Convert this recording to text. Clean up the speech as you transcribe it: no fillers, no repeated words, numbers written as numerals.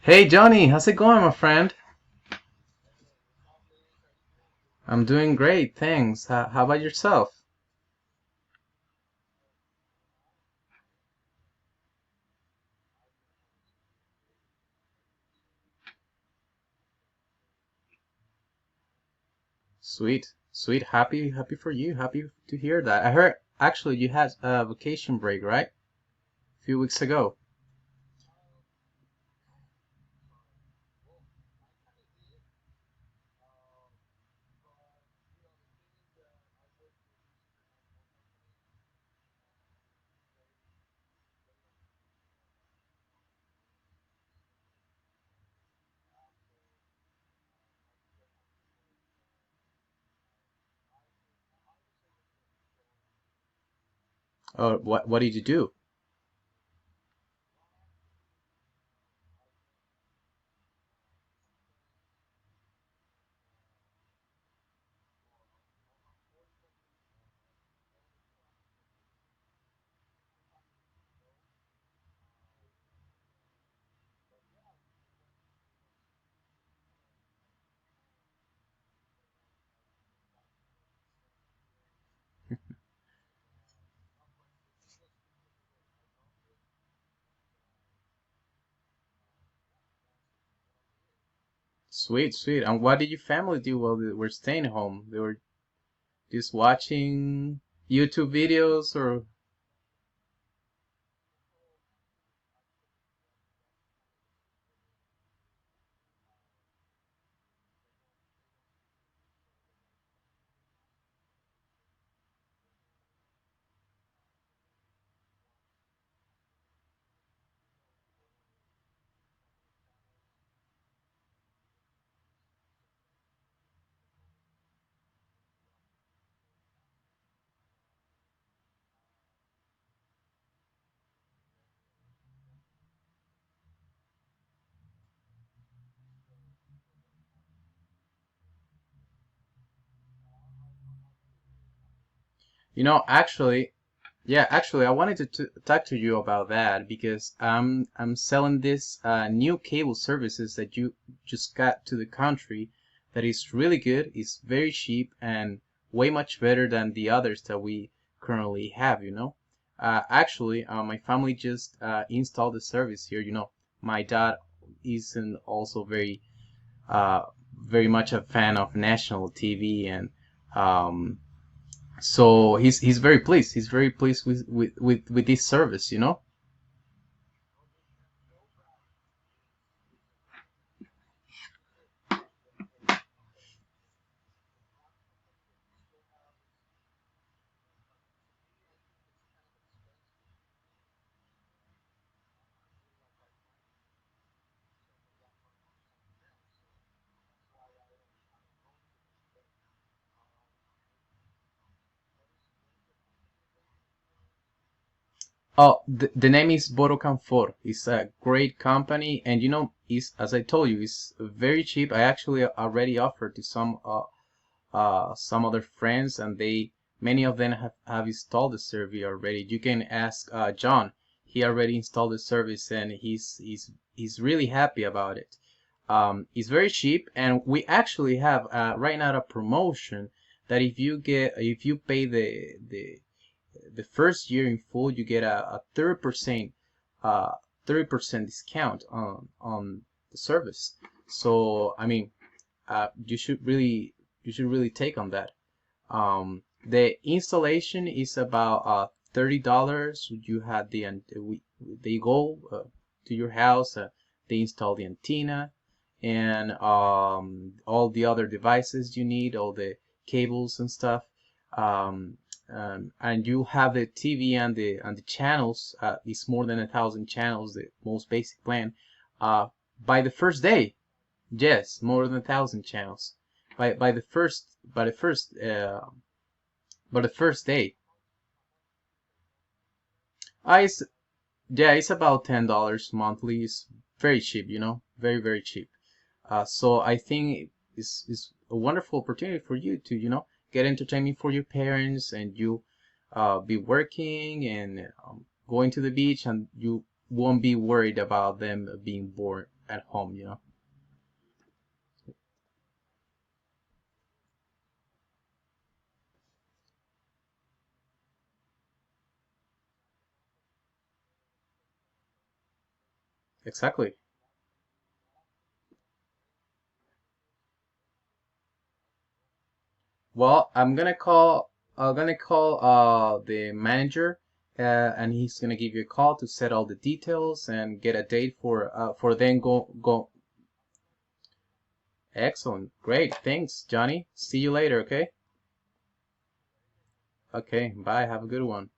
Hey Johnny, how's it going, my friend? I'm doing great, thanks. How about yourself? Sweet, sweet. Happy for you. Happy to hear that. I heard actually you had a vacation break, right? A few weeks ago. What did you do? Sweet, sweet. And what did your family do while they were staying home? They were just watching YouTube videos or actually, yeah, actually, I wanted to talk to you about that because I'm selling this new cable services that you just got to the country that is really good, is very cheap and way much better than the others that we currently have, Actually, my family just installed the service here, My dad isn't also uh, very much a fan of national TV and um, so he's very pleased. He's very pleased with this service, Oh, the name is Borocanfor. It's a great company, and is as I told you, it's very cheap. I actually already offered to some other friends, and they many of them have installed the service already. You can ask John. He already installed the service, and he's really happy about it. It's very cheap, and we actually have right now a promotion that if you pay the first year in full, you get a 30% discount on the service. So I mean, you should really take on that. The installation is about $30. You have they go to your house, they install the antenna and all the other devices you need, all the cables and stuff. Um, and you have the TV and the channels. It's more than 1,000 channels, the most basic plan. By the first day, yes, more than 1,000 channels. By the first by the first day, it's yeah, it's about $10 monthly. It's very cheap, very cheap. So I think it's a wonderful opportunity for you to get entertainment for your parents, and you be working and going to the beach, and you won't be worried about them being bored at home, you know. Exactly. Well, I'm gonna call the manager, and he's gonna give you a call to set all the details and get a date for then go. Excellent, great, thanks, Johnny. See you later, okay? Okay, bye. Have a good one.